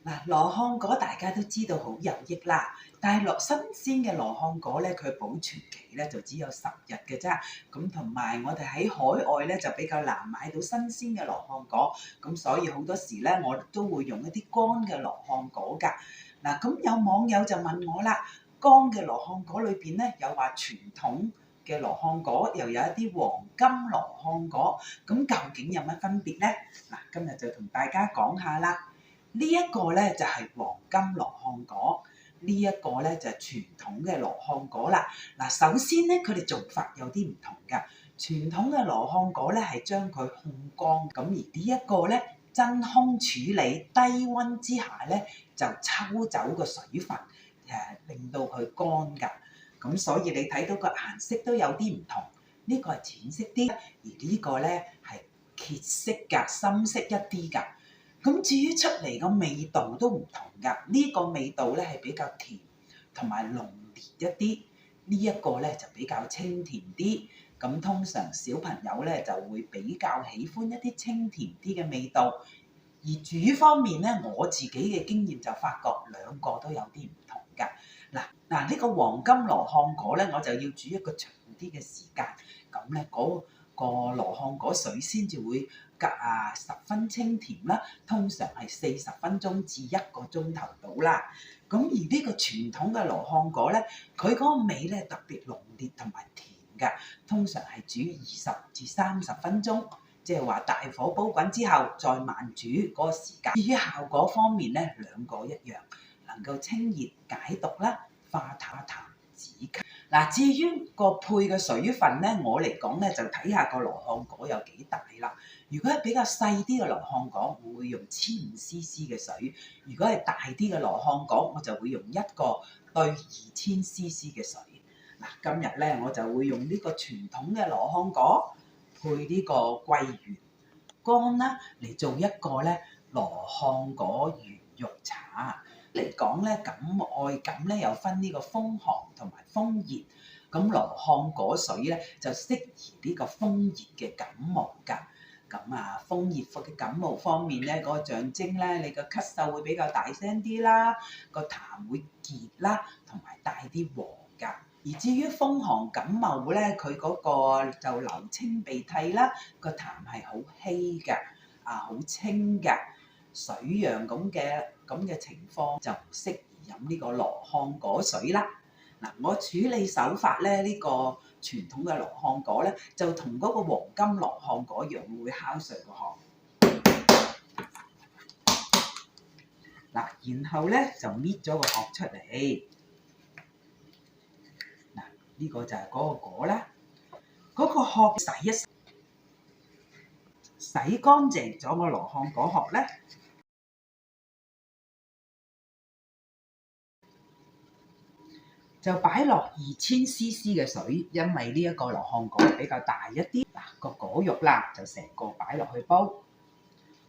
嗱，羅漢果大家都知道好有益啦，但係新鮮嘅羅漢果咧，佢保存期咧就只有10日嘅啫。咁同埋我哋喺海外咧就比較難買到新鮮嘅羅漢果，咁所以好多時咧我都會用一啲乾嘅羅漢果㗎。嗱，咁有網友就問我啦，乾嘅羅漢果裏邊咧有話傳統嘅羅漢果，又有一啲黃金羅漢果，咁究竟有乜分別咧？嗱，今日就同大家講下啦。呢一個咧就係黃金羅漢果，呢一個咧就係傳統嘅羅漢果啦。嗱，首先咧佢哋做法有啲唔同㗎。傳統嘅羅漢果咧係將佢烘乾，咁而呢一個咧真空處理，低溫之下咧就抽走個水分，令到佢乾㗎。咁所以你睇到個顏色都有啲唔同，呢個係淺色啲，而呢個咧係褐色㗎，深色一啲㗎。咁至於出嚟個味道都唔同㗎，呢個味道咧係比較甜同埋濃烈一啲，呢一個咧就比較清甜啲。咁通常小朋友咧就會比較喜歡一啲清甜啲嘅味道。而煮方面咧，我自己嘅經驗就發覺兩個都有啲唔同㗎。嗱，呢個黃金羅漢果咧，我就要煮一個長啲嘅時間，咁咧嗰個羅漢果水先至會十分清甜啦，通常係40分鐘至1個鐘頭到啦。咁而呢個傳統嘅羅漢果咧，佢嗰個味咧特別濃烈同埋甜㗎，通常係煮20至30分鐘，即係話大火煲滾之後再慢煮嗰個時間。至於效果方面咧，兩個一樣，能夠清熱解毒啦，化痰止咳。嗱，至於個配嘅水分咧，我嚟講咧就睇下個羅漢果有幾大啦。如果係比較細啲嘅羅漢果，我會用1500cc 嘅水；如果係大啲嘅羅漢果，我就會用1個對2000cc 嘅水。嗱，今日咧我就會用呢個傳統嘅羅漢果配呢個桂圓乾啦，嚟做一個咧羅漢果圓肉茶。嚟講咧，外感咧有分呢個風寒同埋風熱，咁羅漢果水咧就適宜呢個風熱嘅感冒㗎。咁風熱嘅感冒方面咧，嗰個象徵咧，你個咳嗽會比較大聲啲啦，個痰會結啦，同埋帶啲黃㗎。而至於風寒感冒咧，佢嗰個就流清鼻涕啦，個痰係好稀㗎，好清㗎。水樣咁嘅情況就唔適宜飲呢個羅漢果水啦。嗱，我處理手法咧，呢個傳統嘅羅漢果咧，就同嗰個黃金羅漢果一樣，會敲碎個殼。嗱，然後咧就搣咗個殼出嚟。嗱，呢個就係嗰個果啦。嗰個殼洗乾淨咗個羅漢果殼咧，就擺落2000cc 嘅水，因為呢一個羅漢果比較大一啲。嗱，個果肉啦就成個擺落去煲。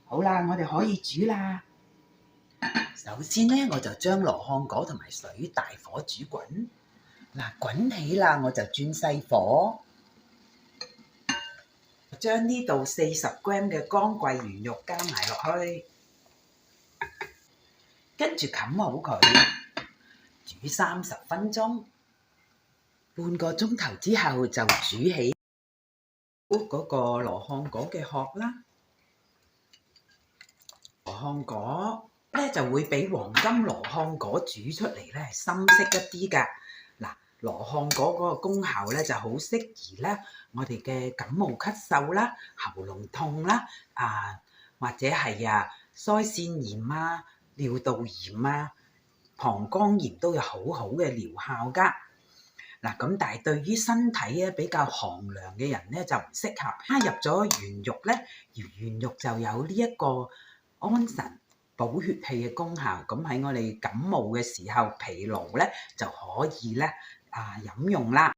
好啦，我哋可以煮啦。首先咧，我就將羅漢果同埋水大火煮滾。嗱，滾起啦，我就轉細火，將呢度40g 嘅乾桂圓肉加埋落去，跟住冚好佢。煮30分鐘，半個鐘頭之後就煮起嗰個羅漢果嘅殼啦。羅漢果咧就會比黃金羅漢果煮出嚟咧深色一啲㗎。嗱，羅漢果嗰個功效咧就好適宜咧我哋嘅感冒咳嗽啦、喉嚨痛啦，或者係腮腺炎尿道炎膀胱炎都有好好嘅療效㗎。嗱，咁但係對於身體咧比較寒涼嘅人咧就唔適合。加入咗圓肉咧，而圓肉就有呢一個安神補血氣嘅功效。咁喺我哋感冒嘅時候、疲勞咧就可以咧飲用啦。